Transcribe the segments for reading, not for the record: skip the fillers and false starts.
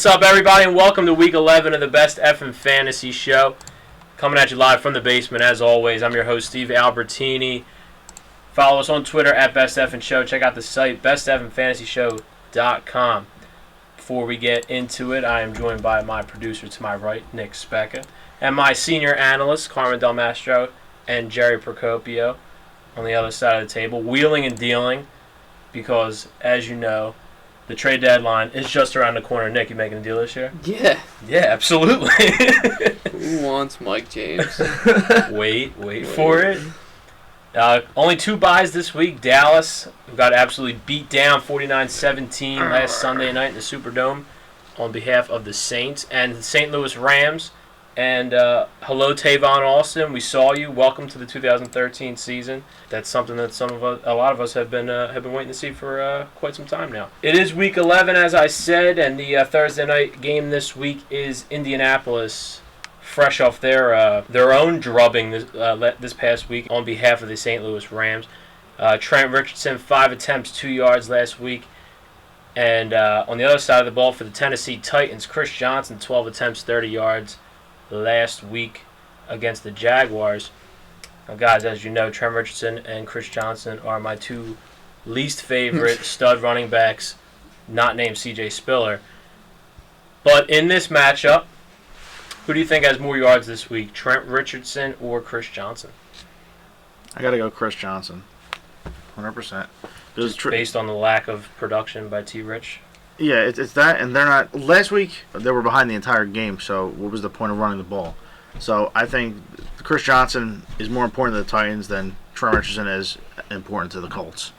What's up, everybody, and welcome to Week 11 of the Best Effin' Fantasy Show. Coming at you live from the basement, as always. I'm your host, Steve Albertini. Follow us on Twitter at Best Effin' Show. Check out the site, besteffinfantasyshow.com. Before we get into it, I am joined by my producer to my right, Nick Specca, and my senior analysts, Carmen Del Mastro and Jerry Procopio, on the other side of the table, wheeling and dealing, because, as you know, the trade deadline is just around the corner. Nick, you making a deal this year? Yeah. Yeah, absolutely. Who wants Mike James? Wait for it. Only 2 buys this week. Dallas, who got absolutely beat down 49-17 last Sunday night in the Superdome on behalf of the Saints. And the St. Louis Rams. And hello, Tavon Austin. We saw you. Welcome to the 2013 season. That's something that a lot of us have been waiting to see for quite some time now. It is Week 11, as I said, and the Thursday night game this week is Indianapolis, fresh off their own drubbing this past week on behalf of the St. Louis Rams. Trent Richardson, 5 attempts, 2 yards last week. And on the other side of the ball for the Tennessee Titans, Chris Johnson, 12 attempts, 30 yards. Last week against the Jaguars. Now, guys, as you know, Trent Richardson and Chris Johnson are my 2 least favorite stud running backs, not named C.J. Spiller. But in this matchup, who do you think has more yards this week, Trent Richardson or Chris Johnson? I got to go Chris Johnson, 100%. Based on the lack of production by T. Rich? Yeah, it's that, and they're not. Last week, they were behind the entire game, so what was the point of running the ball? So I think Chris Johnson is more important to the Titans than Trent Richardson is important to the Colts.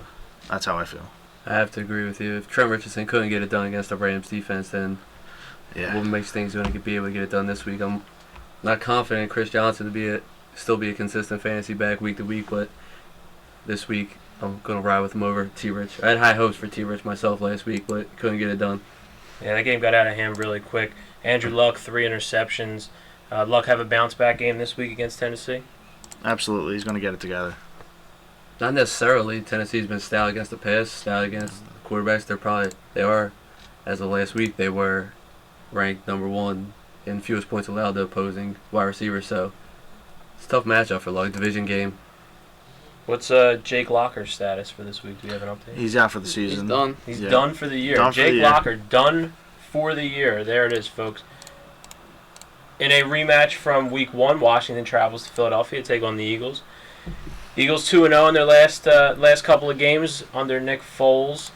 That's how I feel. I have to agree with you. If Trent Richardson couldn't get it done against the Rams defense, then what makes things going to be able to get it done this week? I'm not confident in Chris Johnson to still be a consistent fantasy back week to week, but this week I'm going to ride with him over T-Rich. I had high hopes for T-Rich myself last week, but couldn't get it done. Yeah, that game got out of hand really quick. Andrew Luck, 3 interceptions. Luck have a bounce-back game this week against Tennessee? Absolutely. He's going to get it together. Not necessarily. Tennessee's been stout against the pass, stout against the quarterbacks. They are, as of last week, they were ranked number 1 in fewest points allowed to opposing wide receivers. So it's a tough matchup for Luck. Division game. What's Jake Locker's status for this week? Do we have an update? He's out for the season. He's done. He's done for the year. Jake Locker, done for the year. There it is, folks. In a rematch from Week 1, Washington travels to Philadelphia to take on the Eagles. Eagles 2-0 in their last couple of games under Nick Foles.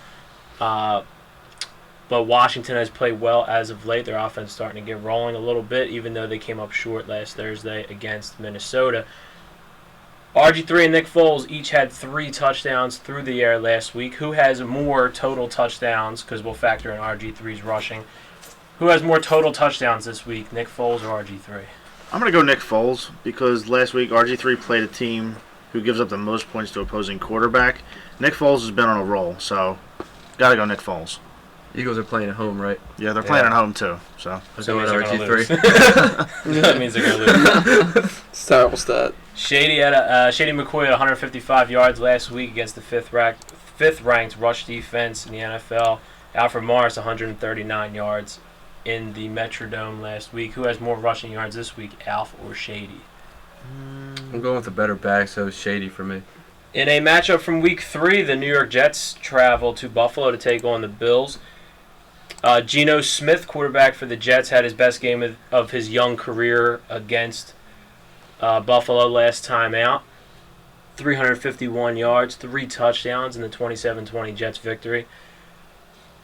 But Washington has played well as of late. Their offense is starting to get rolling a little bit, even though they came up short last Thursday against Minnesota. RG3 and Nick Foles each had 3 touchdowns through the air last week. Who has more total touchdowns? Because we'll factor in RG3's rushing. Who has more total touchdowns this week, Nick Foles or RG3? I'm going to go Nick Foles because last week RG3 played a team who gives up the most points to opposing quarterback. Nick Foles has been on a roll, so got to go Nick Foles. Eagles are playing at home, right? Yeah, they're playing at home too. So that means RG3. That means they're going to lose. It's a terrible stat. Shady McCoy had 155 yards last week against the fifth-ranked rush defense in the NFL. Alfred Morris, 139 yards in the Metrodome last week. Who has more rushing yards this week, Alf or Shady? I'm going with the better back, so it's Shady for me. In a matchup from Week 3, the New York Jets travel to Buffalo to take on the Bills. Geno Smith, quarterback for the Jets, had his best game of his young career against Buffalo last time out. 351 yards, 3 touchdowns in the 27-20 Jets victory.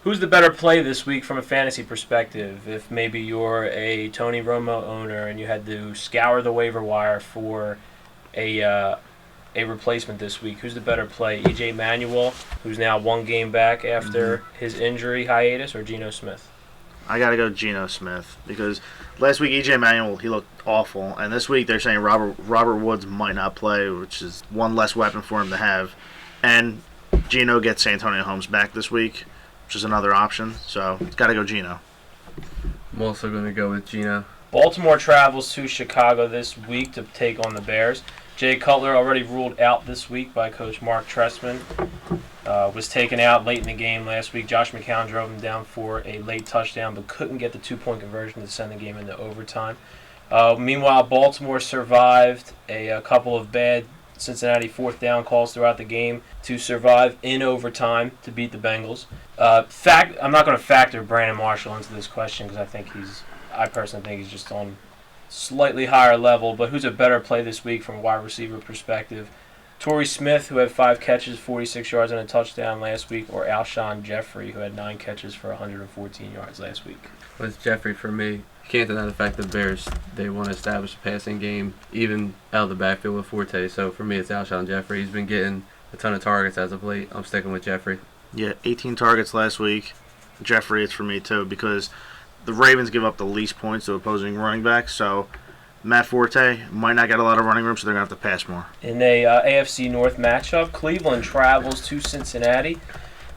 Who's the better play this week from a fantasy perspective? If maybe you're a Tony Romo owner and you had to scour the waiver wire for a replacement this week, who's the better play? E.J. Manuel, who's now 1 game back after his injury hiatus, or Geno Smith? I got to go Geno Smith because last week E.J. Manuel, he looked awful, and this week they're saying Robert Woods might not play, which is one less weapon for him to have. And Geno gets Santonio Holmes back this week, which is another option. So it's got to go Geno. I'm also going to go with Geno. Baltimore travels to Chicago this week to take on the Bears. Jay Cutler, already ruled out this week by Coach Mark Trestman, was taken out late in the game last week. Josh McCown drove him down for a late touchdown, but couldn't get the 2-point conversion to send the game into overtime. Meanwhile, Baltimore survived a couple of bad Cincinnati fourth down calls throughout the game to survive in overtime to beat the Bengals. I'm not going to factor Brandon Marshall into this question because I personally think he's just on slightly higher level, but who's a better play this week from a wide receiver perspective? Torrey Smith, who had 5 catches, 46 yards, and a touchdown last week, or Alshon Jeffrey, who had 9 catches for 114 yards last week? Well, it's Jeffrey for me. You can't deny the fact that the Bears, they want to establish a passing game, even out of the backfield with Forte. So for me, it's Alshon Jeffrey. He's been getting a ton of targets as of late. I'm sticking with Jeffrey. Yeah, 18 targets last week. Jeffrey, it's for me too, because the Ravens give up the least points to opposing running backs, so Matt Forte might not get a lot of running room, so they're going to have to pass more. In a AFC North matchup, Cleveland travels to Cincinnati,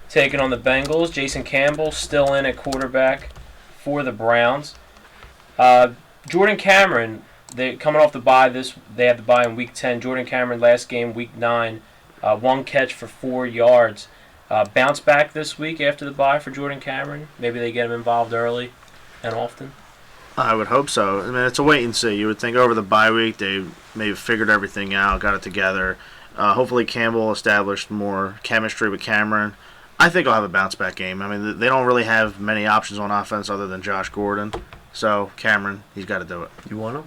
taking on the Bengals. Jason Campbell still in at quarterback for the Browns. Jordan Cameron, they coming off the bye. They had the bye in Week 10. Jordan Cameron last game, Week 9, 1 catch for 4 yards. Bounce back this week after the bye for Jordan Cameron. Maybe they get him involved early and often. I would hope so. I mean, it's a wait and see. You would think over the bye week they may have figured everything out, got it together. Hopefully Campbell established more chemistry with Cameron. I think he'll have a bounce-back game. I mean, they don't really have many options on offense other than Josh Gordon. So, Cameron, he's got to do it. You want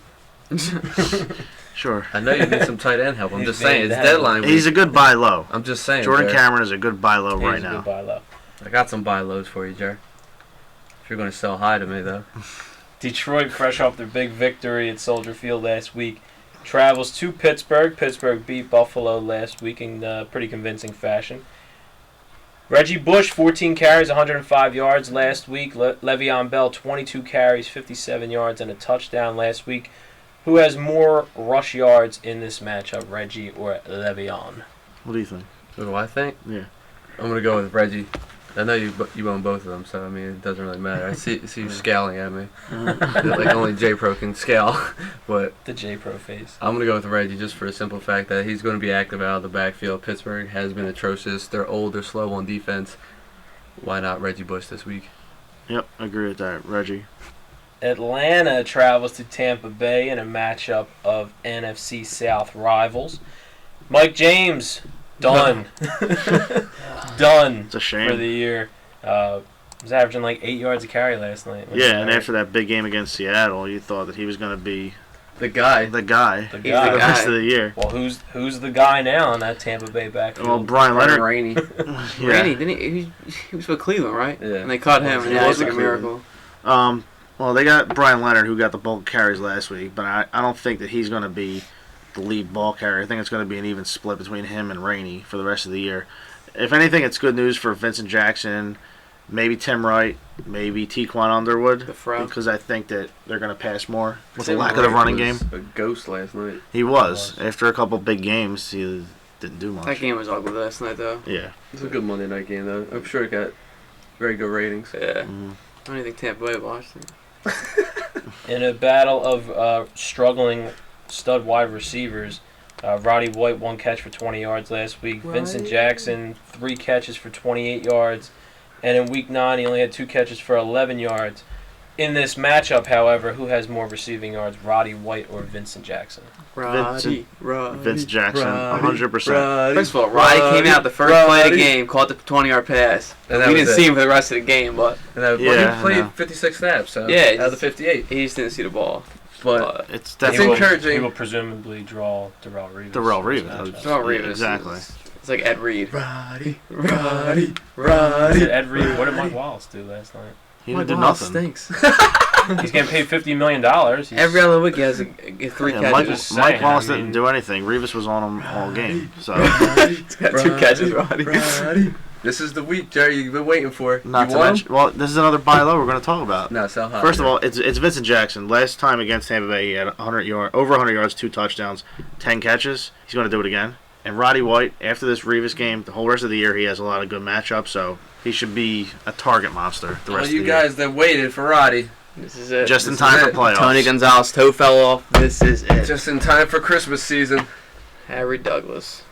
him? Sure. I know you need some tight end help. I'm just saying. It's deadline week. He's a good buy low. I'm just saying. Jordan Jer. Cameron is a good buy low right He's a now. good buy low. I got some buy lows for you, Jer. If you're going to sell high to me, though. Detroit, fresh off their big victory at Soldier Field last week, travels to Pittsburgh. Pittsburgh beat Buffalo last week in pretty convincing fashion. Reggie Bush, 14 carries, 105 yards last week. Le'Veon Bell, 22 carries, 57 yards, and a touchdown last week. Who has more rush yards in this matchup, Reggie or Le'Veon? What do you think? What do I think? Yeah. I'm going to go with Reggie. I know you own both of them, so I mean it doesn't really matter. I see you scowling at me, like only J Pro can scowl. But The J Pro face. I'm gonna go with Reggie just for a simple fact that he's going to be active out of the backfield. Pittsburgh has been atrocious. They're old. They're slow on defense. Why not Reggie Bush this week? Yep, I agree with that. Reggie. Atlanta travels to Tampa Bay in a matchup of NFC South rivals. Mike James, done. Done. It's a shame. For the year. Was averaging like 8 yards a carry last night. Yeah, and after that big game against Seattle, you thought that he was going to be The guy. the guy The for guy. the rest of the year. Well, who's the guy now in that Tampa Bay backfield? Well, Brian Leonard. Rainey. Yeah. Rainey, didn't he was with Cleveland, right? Yeah. And they caught him, and He yeah, was he's like a with miracle. Well, they got Brian Leonard, who got the bulk carries last week, but I don't think that he's going to be the lead ball carrier. I think it's going to be an even split between him and Rainey for the rest of the year. If anything, it's good news for Vincent Jackson, maybe Tim Wright, maybe Tequan Underwood, The Fro. because I think that they're going to pass more with the Tim lack of the Wright running was game. A ghost last night. He was. After a couple big games, he didn't do much. That game was ugly last night, though. Yeah. It was a good Monday night game though. I'm sure it got very good ratings. Yeah. Mhm. I don't even think Tampa Bay watched it. In a battle of struggling stud wide receivers, Roddy White 1 catch for 20 yards last week. Vincent Jackson 3 catches for 28 yards, and in Week 9 he only had 2 catches for 11 yards. In this matchup, however, who has more receiving yards, Roddy White or Vincent Jackson? Roddy. Vince Jackson, 100%. First of all, Roddy came out the first play of the game, caught the 20-yard pass. And We that didn't was see it. him for the rest of the game, but And Yeah, I he played know. 56 snaps, so Yeah, out of the 58. he just didn't see the ball. But It's It's definitely encouraging. He will presumably draw Darrell Reeves. Darrell for this Reeves. matchup. Darrell Reeves. Exactly. It's like Ed Reed. Roddy, Did Ed Reed, what did Mike Wallace do last night? He didn't do nothing. Stinks. He's getting paid $50 million. He's, Every other week he has a 3 Yeah, catches. Just Mike saying, Wallace I mean- didn't do anything. Revis was on him all game. So He's got 2 catches, Roddy. This is the week, Jerry, you've been waiting for. not you to won? mention, well, this is another buy low we're going to talk about. No, sell high. First of all, it's Vincent Jackson. Last time against Tampa Bay, he had over 100 yards, 2 touchdowns, 10 catches. He's going to do it again. And Roddy White, after this Revis game, the whole rest of the year, he has a lot of good matchups. So he should be a target monster the all rest of you the guys that waited for Roddy, This is year. it. Just in this time is for it. playoffs. Tony Gonzalez toe fell off. This is it. just in time for Christmas season. Harry Douglas.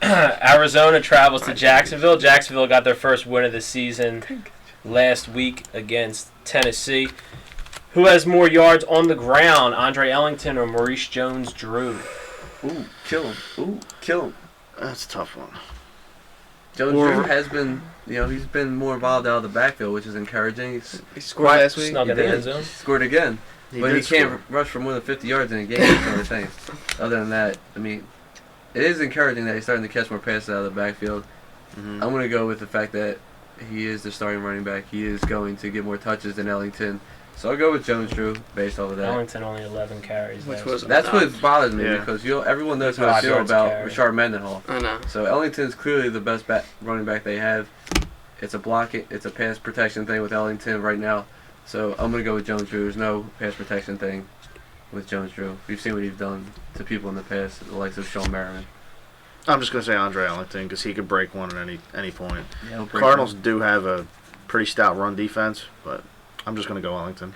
Arizona travels to Jacksonville. Jacksonville got their first win of the season last week against Tennessee. Who has more yards on the ground, Andre Ellington or Maurice Jones-Drew? Ooh, kill him. Ooh, kill him. That's a tough one. Jones-Drew has been, he's been more involved out of the backfield, which is encouraging. He scored last week. Snuck He in the did. end zone. Scored again. But he did can't score. rush for more than 50 yards in a game. That's other things. Other than that, I mean, it is encouraging that he's starting to catch more passes out of the backfield. Mm-hmm. I'm going to go with the fact that he is the starting running back. He is going to get more touches than Ellington. So I'll go with Jones-Drew based off of that. Ellington only 11 carries. Which last was week. That's what bothers me Yeah. because everyone knows how I 5 feel yards about carry. Rashard Mendenhall. I know. So Ellington's clearly the best running back they have. It's a pass protection thing with Ellington right now. So I'm gonna go with Jones-Drew. There's no pass protection thing with Jones-Drew. We've seen what he's done to people in the past, the likes of Sean Merriman. I'm just going to say Andre Ellington because he could break one at any point. Yeah, he'll break Cardinals one. do have a pretty stout run defense, but I'm just going to go Ellington.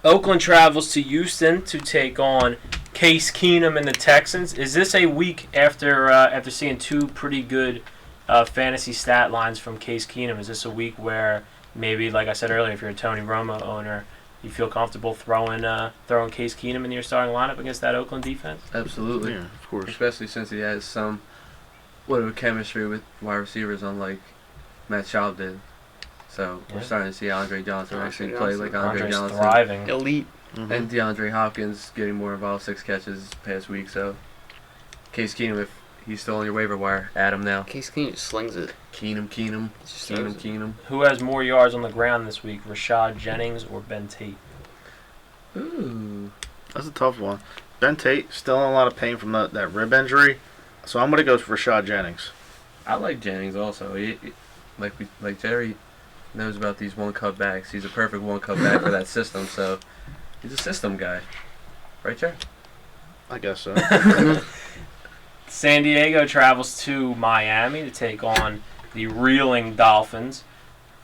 Oakland travels to Houston to take on Case Keenum and the Texans. Is this a week after seeing two pretty good fantasy stat lines from Case Keenum? Is this a week where maybe, like I said earlier, if you're a Tony Romo owner, you feel comfortable throwing Case Keenum in your starting lineup against that Oakland defense? Absolutely. Yeah, of course. Especially since he has some chemistry with wide receivers, unlike Matt Schaub did. So we're starting to see Andre Johnson actually play like Andre Andre's Johnson. thriving. Elite. Mm-hmm. And DeAndre Hopkins getting more involved, 6 catches past week. So Case Keenum, if he's still on your waiver wire, add him now. Case Keenum just slings it. Keenum. Who has more yards on the ground this week, Rashad Jennings or Ben Tate? Ooh. That's a tough one. Ben Tate still in a lot of pain from that rib injury, so I'm going to go for Rashad Jennings. I like Jennings also. Like Jerry knows about these one-cut backs. He's a perfect one-cut back for that system. So he's a system guy, right, Jerry? I guess so. San Diego travels to Miami to take on the reeling Dolphins.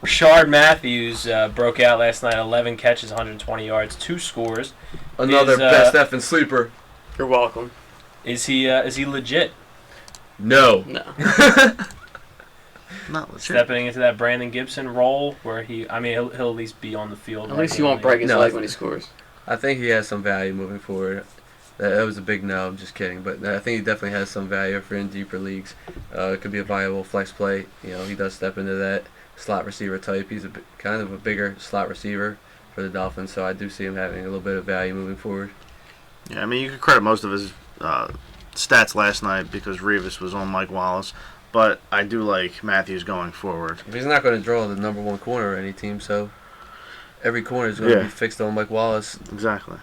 Rashard Matthews broke out last night, 11 catches, 120 yards, 2 scores. Another Is, best effing sleeper. You're welcome. Is he legit? No. No. Not legit. Stepping into that Brandon Gibson role where he'll at least be on the field. At least he won't break his leg when he scores. I think he has some value moving forward. That was a big no. I'm just kidding, but I think he definitely has some value for in deeper leagues. It could be a viable flex play. He does step into that slot receiver type. He's kind of a bigger slot receiver for the Dolphins, so I do see him having a little bit of value moving forward. Yeah, I mean, you could credit most of his stats last night because Revis was on Mike Wallace, but I do like Matthews going forward. He's not going to draw the number one corner of any team, so every corner is going to be fixed on Mike Wallace. Exactly.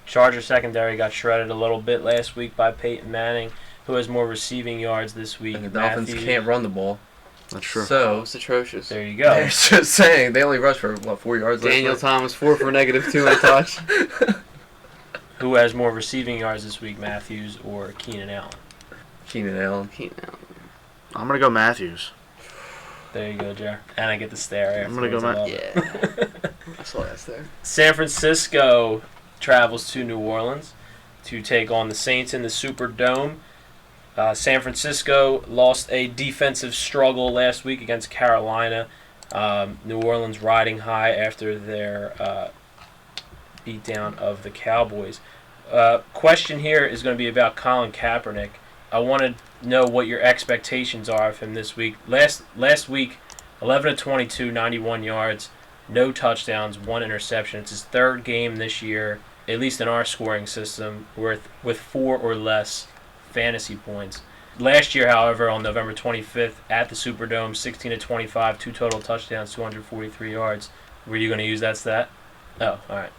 Charger secondary got shredded a little bit last week by Peyton Manning, who has more receiving yards this week. And the Dolphins can't run the ball. That's true. So It's atrocious. There you go. it's just saying they only rushed for 4 yards. Daniel last night? Thomas 4 for -2 and a touch. Who has more receiving yards this week, Matthews or Keenan Allen? Keenan Allen. I'm going to go Matthews. There you go, Jer. And I get the stare. I'm gonna go afterwards. I love it. Yeah. I saw that there. San Francisco travels to New Orleans to take on the Saints in the Superdome. San Francisco lost a defensive struggle last week against Carolina. New Orleans riding high after their beatdown of the Cowboys. Question here is going to be about Colin Kaepernick. I want to know what your expectations are of him this week. Last week, 11 of 22, 91 yards, no touchdowns, 1 interception. It's his 3rd game this year, at least in our scoring system, with 4 or less fantasy points. Last year, however, on November 25th at the Superdome, 16 of 25, 2 total touchdowns, 243 yards. Were you going to use that stat? Oh, all right.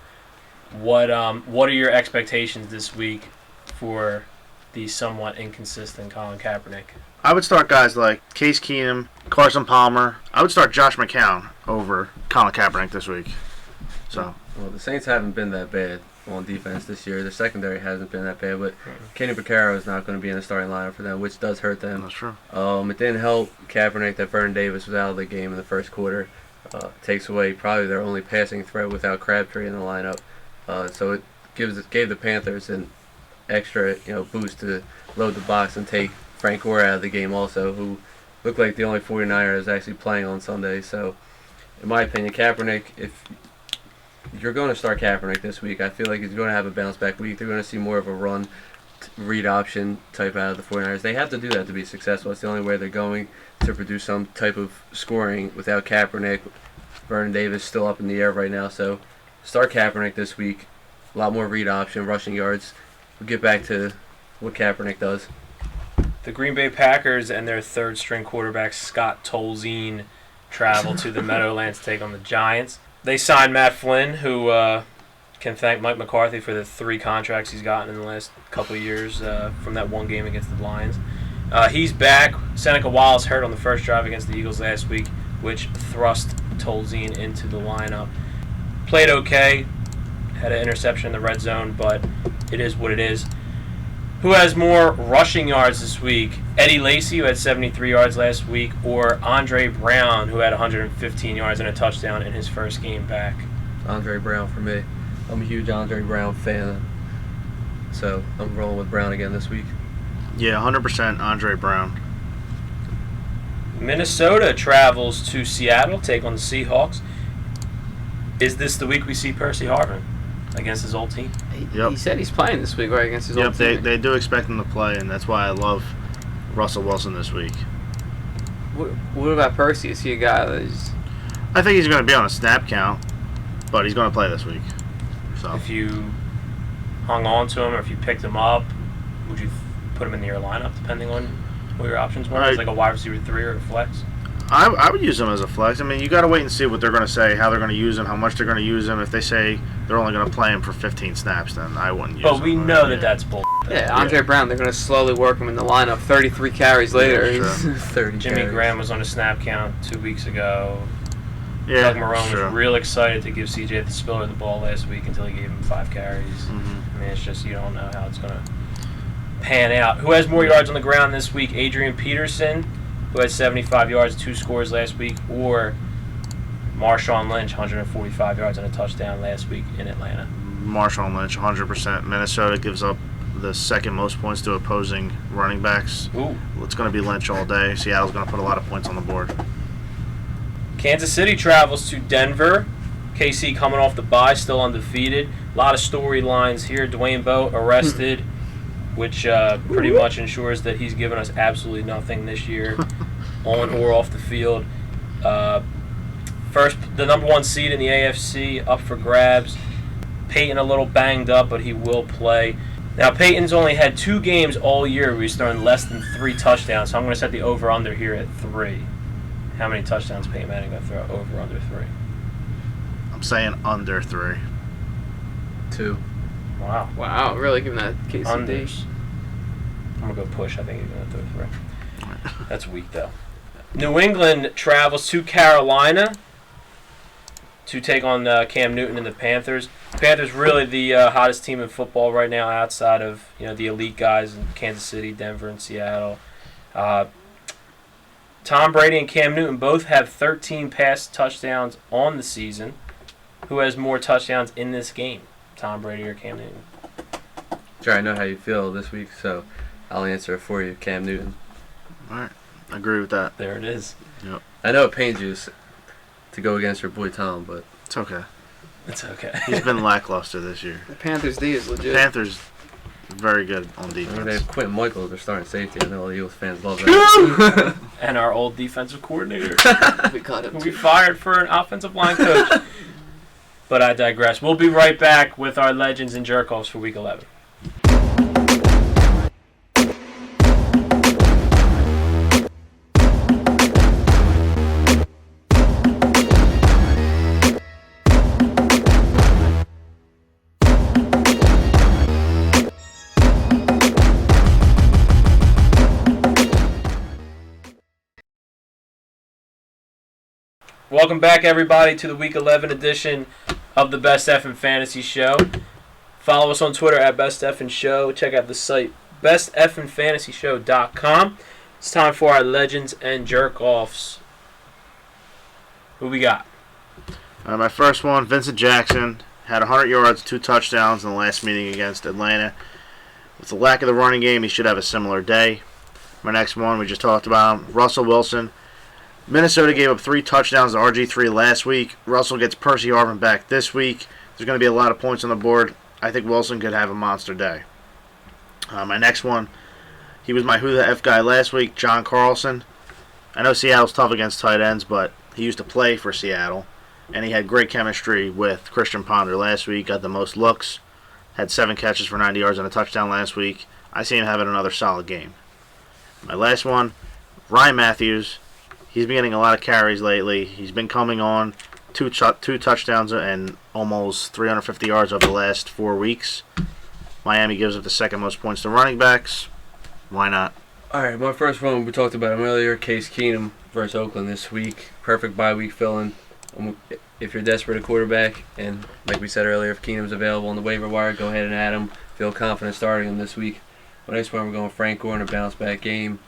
What are your expectations this week for the somewhat inconsistent Colin Kaepernick? I would start guys like Case Keenum, Carson Palmer. I would start Josh McCown over Colin Kaepernick this week. So, Well, the Saints haven't been that bad on defense this year. Their secondary hasn't been that bad, but Kenny Vaccaro is not going to be in the starting lineup for them, which does hurt them. that's true. It didn't help Kaepernick that Vernon Davis was out of the game in the first quarter. Takes away probably their only passing threat without Crabtree in the lineup. So gave the Panthers an extra boost to load the box and take Frank Gore out of the game also, who looked like the only 49er is actually playing on Sunday. So, in my opinion, Kaepernick, if you're going to start Kaepernick this week, I feel like he's going to have a bounce-back week. They're going to see more of a run, read option type out of the 49ers. They have to do that to be successful. It's the only way they're going to produce some type of scoring without Kaepernick. Vernon Davis still up in the air right now, so start Kaepernick this week. A lot more read option, rushing yards. We'll get back to what Kaepernick does. The Green Bay Packers and their third-string quarterback, Scott Tolzien, travel to the Meadowlands to take on the Giants. They signed Matt Flynn, who can thank Mike McCarthy for the 3 contracts he's gotten in the last couple of years from that one game against the Lions. He's back. Seneca Wallace hurt on the first drive against the Eagles last week, which thrust Tolzien into the lineup. Played okay. Had an interception in the red zone, but it is what it is. Who has more rushing yards this week? Eddie Lacy, who had 73 yards last week, or Andre Brown, who had 115 yards and a touchdown in his first game back? Andre Brown for me. I'm a huge Andre Brown fan, so I'm rolling with Brown again this week. Yeah, 100% Andre Brown. Minnesota travels to Seattle, take on the Seahawks. Is this the week we see Percy Harvin against his old team? Yep. He said he's playing this week, right, against his old team. Yep, they do expect him to play, and that's why I love Russell Wilson this week. What about Percy? Is he a guy that is... I think he's going to be on a snap count, but he's going to play this week. So If you hung on to him or if you picked him up, would you put him in your lineup depending on what your options were? As like a wide receiver 3 or a flex? I would use him as a flex. I mean, you got to wait and see what they're going to say, how they're going to use him, how much they're going to use him. If they say they're only going to play him for 15 snaps, then I wouldn't use him. But we know that that's bull. Yeah, Andre Brown, they're going to slowly work him in the lineup. 33 carries later. Yeah, He's 30 Jimmy carries. Graham was on a snap count 2 weeks ago. Yeah, Doug Marrone was real excited to give C.J. Spiller the ball last week until he gave him 5 carries. Mm-hmm. I mean, it's just you don't know how it's going to pan out. Who has more yards on the ground this week? Adrian Peterson, who had 75 yards, 2 scores last week, or Marshawn Lynch, 145 yards and a touchdown last week in Atlanta? Marshawn Lynch, 100%. Minnesota gives up the second most points to opposing running backs. Ooh. It's going to be Lynch all day. Seattle's going to put a lot of points on the board. Kansas City travels to Denver. KC coming off the bye, still undefeated. A lot of storylines here. Dwayne Bowe arrested, which pretty much ensures that he's given us absolutely nothing this year, on or off the field. First, the number 1 seed in the AFC up for grabs. Peyton a little banged up, but he will play. Now, Peyton's only had 2 games all year where he's thrown less than 3 touchdowns, so I'm going to set the over-under here at 3. How many touchdowns Peyton Manning going to throw over under 3? I'm saying under 3. 2. Wow. Wow, really giving that KCD. Unders. I'm going to go push. I think he's going to throw 3. That's weak, though. New England travels to Carolina to take on Cam Newton and the Panthers. Panthers really the hottest team in football right now outside of the elite guys in Kansas City, Denver, and Seattle. Tom Brady and Cam Newton both have 13 pass touchdowns on the season. Who has more touchdowns in this game, Tom Brady or Cam Newton? Sure, I know how you feel this week, so I'll answer it for you, Cam Newton. All right. I agree with that. There it is. Yep. I know it pains you to go against your boy Tom, but It's okay. It's okay. He's been lackluster this year. The Panthers D is legit. Panthers, very good on I mean, they defense. have Quentin Michael, their starting safety. I know all the Eagles fans love that. And our old defensive coordinator. We caught him. We fired for an offensive line coach. But I digress. We'll be right back with our legends and jerkoffs for Week 11. Welcome back, everybody, to the Week 11 edition of the Best Effin' Fantasy Show. Follow us on Twitter at Best Effin' Show. Check out the site besteffinfantasyshow.com. It's time for our legends and jerk-offs. Who we got? My first one, Vincent Jackson, Had 100 yards, 2 touchdowns in the last meeting against Atlanta. With the lack of the running game, he should have a similar day. My next one, we just talked about him, Russell Wilson. Minnesota gave up 3 touchdowns to RG3 last week. Russell gets Percy Harvin back this week. There's going to be a lot of points on the board. I think Wilson could have a monster day. My next one, he was my who the F guy last week, John Carlson. I know Seattle's tough against tight ends, but he used to play for Seattle, and he had great chemistry with Christian Ponder last week, got the most looks, had 7 catches for 90 yards and a touchdown last week. I see him having another solid game. My last one, Ryan Matthews. He's been getting a lot of carries lately. He's been coming on 2 touchdowns and almost 350 yards over the last 4 weeks. Miami gives up the second most points to running backs. Why not? All right, my first one, we talked about him earlier, Case Keenum versus Oakland this week. Perfect bye week fill-in. If you're desperate at quarterback, and like we said earlier, if Keenum's available on the waiver wire, go ahead and add him. Feel confident starting him this week. My next one, we're going Frank Gore in a bounce-back game.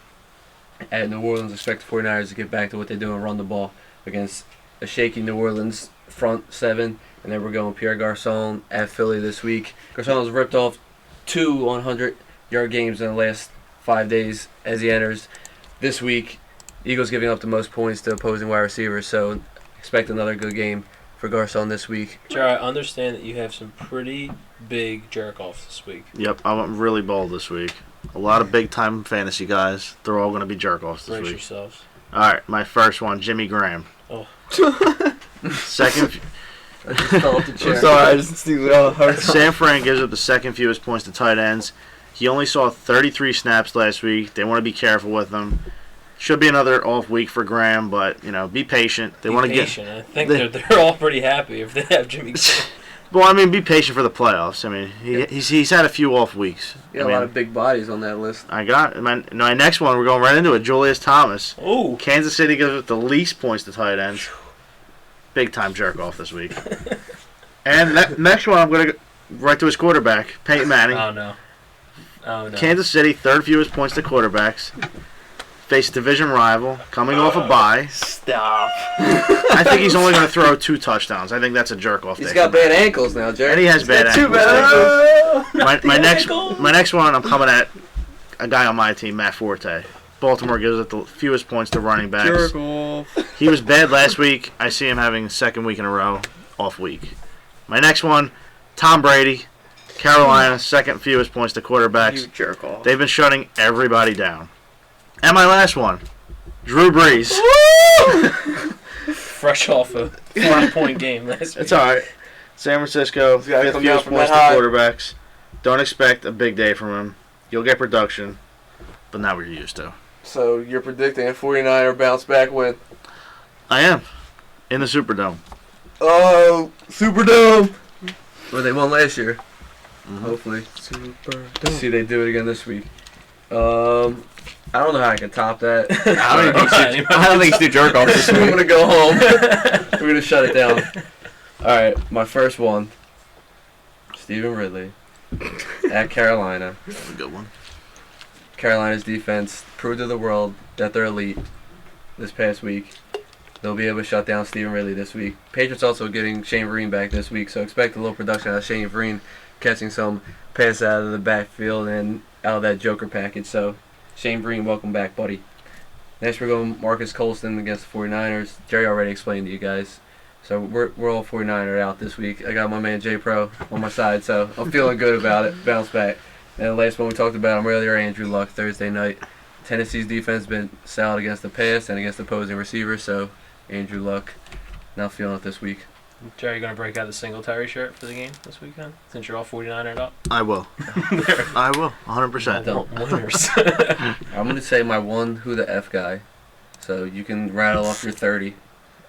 At New Orleans, expect the 49ers to get back to what they do and run the ball against a shaky New Orleans front 7. And then we're going Pierre Garcon at Philly this week. Garcon's ripped off 2 100-yard games in the last 5 days as he enters this week. Eagles giving up the most points to opposing wide receivers, so expect another good game for Garcon this week. Jared, I understand that you have some pretty big jerkoffs this week. Yep, I went really bold this week. A lot of big-time fantasy guys. They're all going to be jerk-offs this Brace week. yourselves. All right, my first one, Jimmy Graham. Oh. Second, I just fell off the chair. I'm sorry, I just see San Fran gives up the second fewest points to tight ends. He only saw 33 snaps last week. They want to be careful with him. Should be another off week for Graham, but be patient. They want to get. I think they're all pretty happy if they have Jimmy Graham. Well, be patient for the playoffs. He's had a few off weeks. You got a lot of big bodies on that list. I got my next one. We're going right into it. Julius Thomas. Oh. Kansas City gives up the least points to tight ends. Big time jerk off this week. And next one, I'm going to go right to his quarterback, Peyton Manning. Oh no. Kansas City, third fewest points to quarterbacks. Face division rival, coming off a bye. Stop. I think he's only going to throw 2 touchdowns. I think that's a jerk off. He's got bad ankles now, Jerry. And he has bad ankles. My next one, I'm coming at a guy on my team, Matt Forte. Baltimore gives it the fewest points to running backs. Jerk off. He was bad last week. I see him having second week in a row off week. My next one, Tom Brady, Carolina, second fewest points to quarterbacks. You jerk off. They've been shutting everybody down. And my last one, Drew Brees. Fresh off a 5-point game last week. It's all right. San Francisco, fifth fewest points to quarterbacks. Don't expect a big day from him. You'll get production, but not what you're used to. So you're predicting a 49er bounce back win? I am. In the Superdome. Oh, Superdome! Well, they won last year. Mm-hmm. Hopefully. Superdome. See they do it again this week. I don't know how I can top that. I don't think you do jerk off this I'm week. going to go home. We're going to shut it down. All right, my first one. Stephen Ridley at Carolina. That's a good one. Carolina's defense proved to the world that they're elite this past week. They'll be able to shut down Stephen Ridley this week. Patriots also getting Shane Vereen back this week, so expect a little production out of Shane Vereen catching some pass out of the backfield and out of that Joker package. So Shane Vereen, welcome back, buddy. Next we're going Marcus Colston against the 49ers. Jerry already explained to you guys. So we're all 49er out this week. I got my man J Pro on my side, so I'm feeling good about it. Bounce back. And the last one we talked about him earlier, Andrew Luck, Thursday night. Tennessee's defense has been solid against the pass and against opposing receivers, so Andrew Luck not feeling it this week. Jerry, you going to break out the Singletary shirt for the game this weekend, since you're all 49ers up? I will. I will. 100%. Winners. I'm going to say my one who the F guy, so you can rattle off your 30.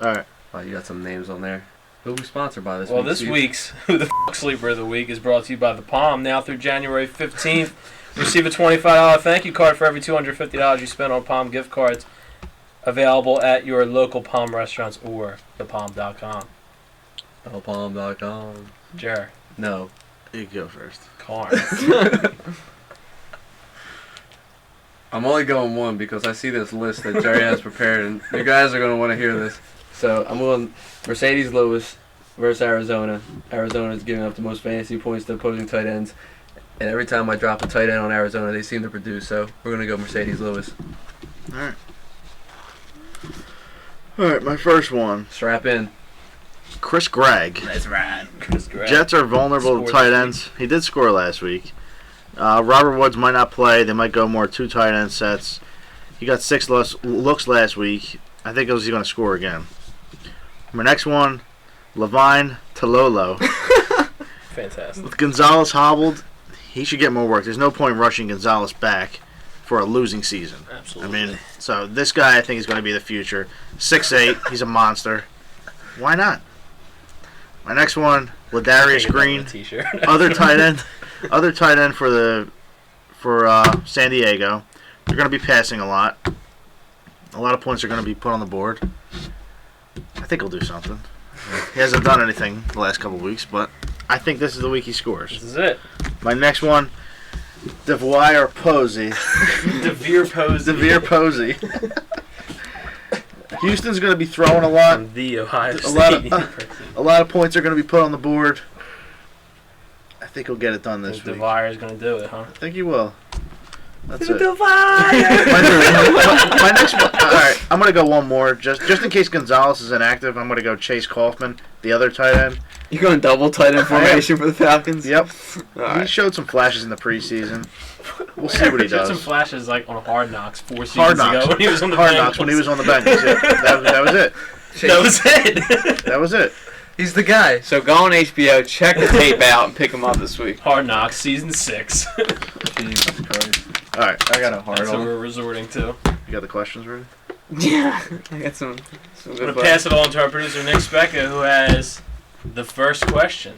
All right. Oh, you got some names on there. Who are we sponsored by this Well, week? this Steve? week's Who the F Sleeper of the Week is brought to you by The Palm. Now through January 15th, receive a $25 thank you card for every $250 you spend on Palm gift cards. Available at your local Palm restaurants or thepalm.com. Palm.com. Jer. No. You go first. Car. I'm only going one because I see this list that Jerry has prepared, and you guys are going to want to hear this. So I'm going Mercedes Lewis versus Arizona. Arizona's giving up the most fantasy points to opposing tight ends. And every time I drop a tight end on Arizona, they seem to produce. So we're going to go Mercedes Lewis. All right, my first one. Strap in. Chris Gregg. That's right. Chris Gregg. Jets are vulnerable to tight ends. He did score last week. Robert Woods might not play. They might go more 2 tight end sets. He got 6 looks last week. I think he's going to score again. My next one, Levine Tololo. Fantastic. With Gonzalez hobbled, he should get more work. There's no point rushing Gonzalez back for a losing season. Absolutely. I mean, so this guy I think is going to be the future. 6'8", he's a monster. Why not? My next one, Ladarius Green, other tight end for San Diego. They're going to be passing a lot. A lot of points are going to be put on the board. I think he'll do something. He hasn't done anything the last couple of weeks, but I think this is the week he scores. This is it. My next one, DeVire Posey. DeVire Posey. Houston's going to be throwing a lot. From the Ohio State. A lot of points are going to be put on the board. I think he'll get it done this week. DeVire is going to do it, huh? I think he will. That's it. DeVire! my next one. All right, I'm going to go one more. Just in case Gonzalez is inactive, I'm going to go Chase Kaufman, the other tight end. You going double tight end formation for the Falcons? Yep. Right. He showed some flashes in the preseason. We'll see what he does. Some flashes like on Hard Knocks 4 seasons Hard Knocks. ago when he was on the Hard bench. Knocks when he was on the bench. Yeah, that was it. That was it. That was it. He's the guy. So go on HBO, check the tape out, and pick him up this week. Hard Knocks season 6. Jesus Christ. All right, I got a hard That's what one. we're resorting to. You got the questions ready? Yeah, I got some I'm good going to questions. pass it on to our producer, Nick Specca, who has the first question.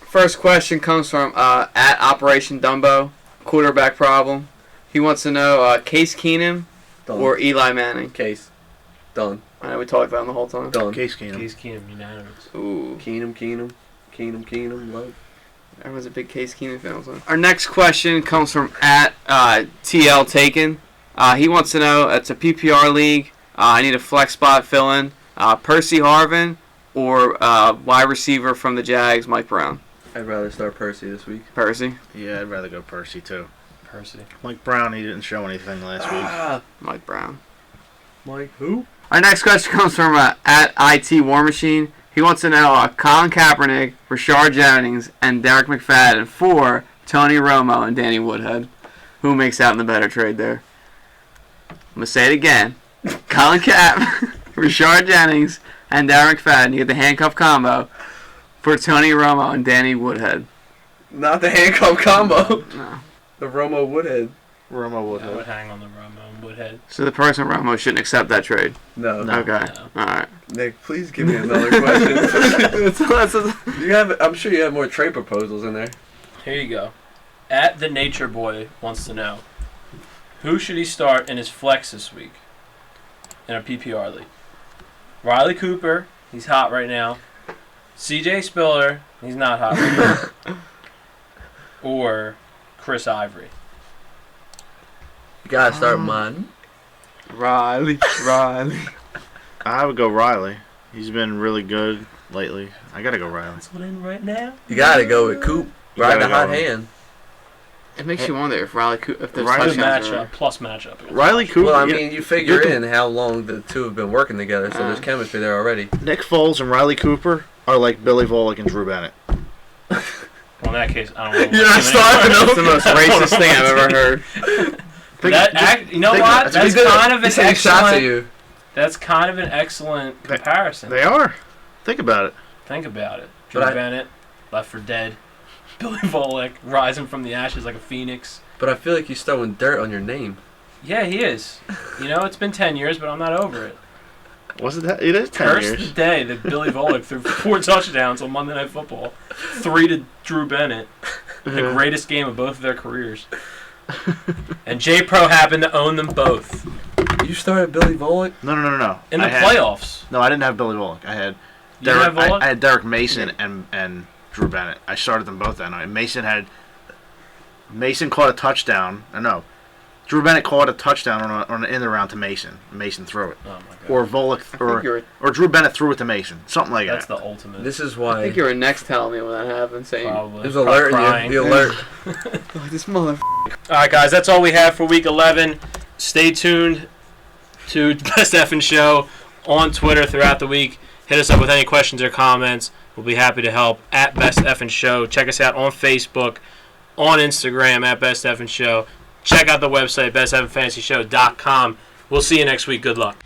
First question comes from at Operation Dumbo, quarterback problem. He wants to know Case Keenum Done. or Eli Manning. Case. Done. I know we talked about him the whole time. Done. Case Keenum. Case Keenum, unanimous. Ooh, Keenum. Love. everyone's a big Case Keenum fan. So. Our next question comes from at TL Taken. He wants to know, it's a PPR league. I need a flex spot fill-in. Percy Harvin or wide receiver from the Jags, Mike Brown. I'd rather start Percy this week. Percy. Yeah, I'd rather go Percy too. Percy. Mike Brown, he didn't show anything last week. Mike Brown. Mike who? Our next question comes from at IT War Machine. He wants to know Colin Kaepernick, Rashard Jennings, and Derek McFadden for Tony Romo and Danny Woodhead. Who makes out in the better trade there? I'm going to say it again. Colin Kaepernick, Rashard Jennings, and Derek McFadden. You get the handcuff combo for Tony Romo and Danny Woodhead. Not the handcuff combo. No. The Romo Woodhead. Romo I Woodhead. would hang on the Romo and Woodhead. So the person Romo shouldn't accept that trade. No. No. Okay. No. All right. Nick, please give me another question. You have. I'm sure you have more trade proposals in there. Here you go. At the Nature Boy wants to know, who should he start in his flex this week in a PPR league? Riley Cooper, he's hot right now. CJ Spiller, he's not hot right now. Or Chris Ivory. You gotta start mine. Riley. I would go Riley. He's been really good lately. I gotta go Riley. That's what in right now. You gotta go with Coop. You Ride the gotta hot go. hand. It makes you wonder if Riley if there's Riley Good touchdowns matchup, or- plus matchup. against Riley Cooper. Well, I yeah. mean, you figure You're in how long the two have been working together, so there's chemistry there already. Nick Foles and Riley Cooper are like Billy Volek and Drew Bennett. Well, in that case, I don't know. You're not starting That's the most racist thing I've ever heard. You know think what? about- That's kind of an He's taking shots at excellent. you. That's kind of an excellent comparison. They are. Think about it. Think about it. Drew But I- Bennett, left for dead. Billy Volek, rising from the ashes like a phoenix. But I feel like he's throwing dirt on your name. Yeah, he is. You know, it's been 10 years, but I'm not over it. Was it that? It is 10 Curse years. the day that Billy Volek threw 4 touchdowns on Monday Night Football. 3 to Drew Bennett. The greatest game of both of their careers. And J Pro happened to own them both. You started Billy Volek? No. In the I had- playoffs. No, I didn't have Billy Volek. I had You didn't have Volek? I had Derek Mason and Drew Bennett. I started them both that night. Mason caught a touchdown. No, Drew Bennett caught a touchdown on an end around to Mason. Mason threw it. Oh my god. Or Volek or Drew Bennett threw it to Mason. Something like That's that. the ultimate. This is I why. think you were next telling me when that happened, saying, Probably. There's alert. Crying. The alert. oh, this mother. All right, guys, that's all we have for Week 11. Stay tuned to Best Effin' Show on Twitter throughout the week. Hit us up with any questions or comments. We'll be happy to help at Best Effin' Show. Check us out on Facebook, on Instagram at Best Effin' Show. Check out the website, besteffinfantasyshow.com. We'll see you next week. Good luck.